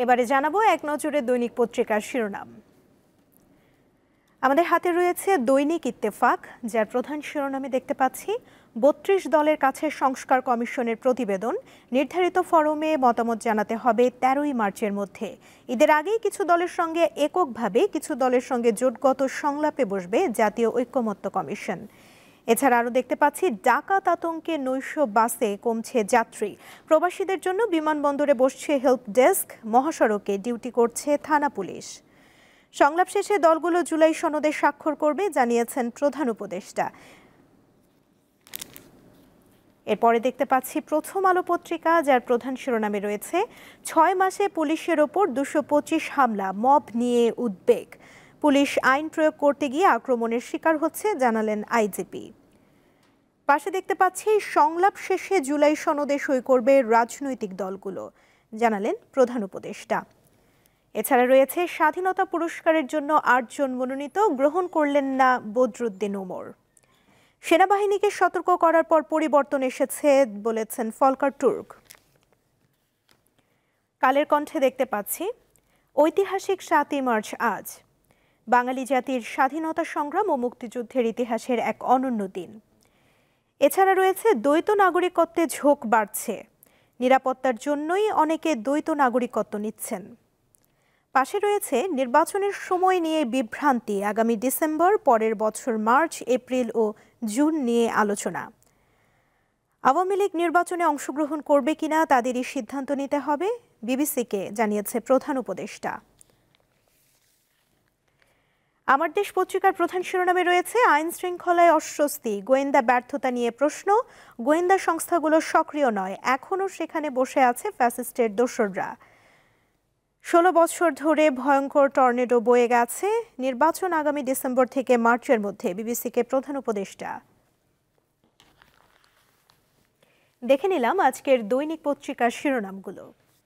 এবারে জানাবো এক নজরে দৈনিক পত্রিকার শিরোনাম। আমাদের হাতে রয়েছে দৈনিক ইত্তেফাক, যার প্রধান শিরোনামে দেখতে পাচ্ছি ৩২ দলের কাছে সংস্কার কমিশনের প্রতিবেদন, নির্ধারিত ফরমে মতামত জানাতে হবে ১৩ই মার্চের মধ্যে। ঈদের আগেই কিছু দলের সঙ্গে এককভাবে, কিছু দলের সঙ্গে জোটগত সংলাপে বসবে জাতীয় ঐকমত্য কমিশন। এছাড়া আরও দেখতে পাচ্ছি ডাকাত আতঙ্কে নৈশ বাসে কমছে যাত্রী, প্রবাসীদের জন্য বিমানবন্দরে বসছে হেল্প ডেস্ক, মহাসড়কে ডিউটি করছে থানা পুলিশ। সংলাপ শেষে দলগুলো জুলাই সনদে স্বাক্ষর করবে জানিয়েছেন প্রধান উপদেষ্টা। এরপরে দেখতে পাচ্ছি প্রথম আলো পত্রিকা, যার প্রধান শিরোনামে রয়েছে ৬ মাসে পুলিশের ওপর ২২৫ হামলা, মব নিয়ে উদ্বেগ। পুলিশ আইন প্রয়োগ করতে গিয়ে আক্রমণের শিকার হচ্ছে, জানালেন আইজিপি। পাশে দেখতে পাচ্ছি সংলাপ শেষে জুলাই সনদে সই করবে রাজনৈতিক দলগুলো, জানালেন প্রধান উপদেষ্টা। এছাড়া রয়েছে স্বাধীনতা পুরস্কারের জন্য ৮ জন মনোনীত, গ্রহণ করলেন না বদরুদ্দিন ওমর। সেনাবাহিনীকে সতর্ক করার পর পরিবর্তন এসেছে বলেছেন ফলকার তুর্ক। কালের কণ্ঠে দেখতে পাচ্ছি ঐতিহাসিক ৭ই মার্চ আজ, বাঙালি জাতির স্বাধীনতা সংগ্রাম ও মুক্তিযুদ্ধের ইতিহাসের এক অনন্য দিন। এছাড়া রয়েছে দ্বৈত নাগরিকত্বে ঝোঁক বাড়ছে, নিরাপত্তার জন্যই অনেকে দ্বৈত নাগরিকত্ব নিচ্ছেন। পাশে রয়েছে নির্বাচনের সময় নিয়ে বিভ্রান্তি, আগামী ডিসেম্বর, পরের বছর মার্চ, এপ্রিল ও জুন নিয়ে আলোচনা। আওয়ামী লীগ নির্বাচনে অংশগ্রহণ করবে কিনা তাদেরই সিদ্ধান্ত নিতে হবে, বিবিসিকে জানিয়েছে প্রধান উপদেষ্টা। আমার দেশ পত্রিকার প্রধান শিরোনামে রয়েছে আইন শৃঙ্খলায় অস্বস্তি, গোয়েন্দা ব্যর্থতা নিয়ে প্রশ্ন, গোয়েন্দা সংস্থাগুলো সক্রিয় নয়, এখনও সেখানে বসে আছে ফ্যাসিস্টের দোসররা। ১৬ বছর ধরে ভয়ঙ্কর টর্নেডো বয়ে গেছে, নির্বাচন আগামী ডিসেম্বর থেকে মার্চের মধ্যে, বিবিসিকে প্রধান উপদেষ্টা। দেখে নিলাম আজকের দৈনিক পত্রিকার শিরোনামগুলো।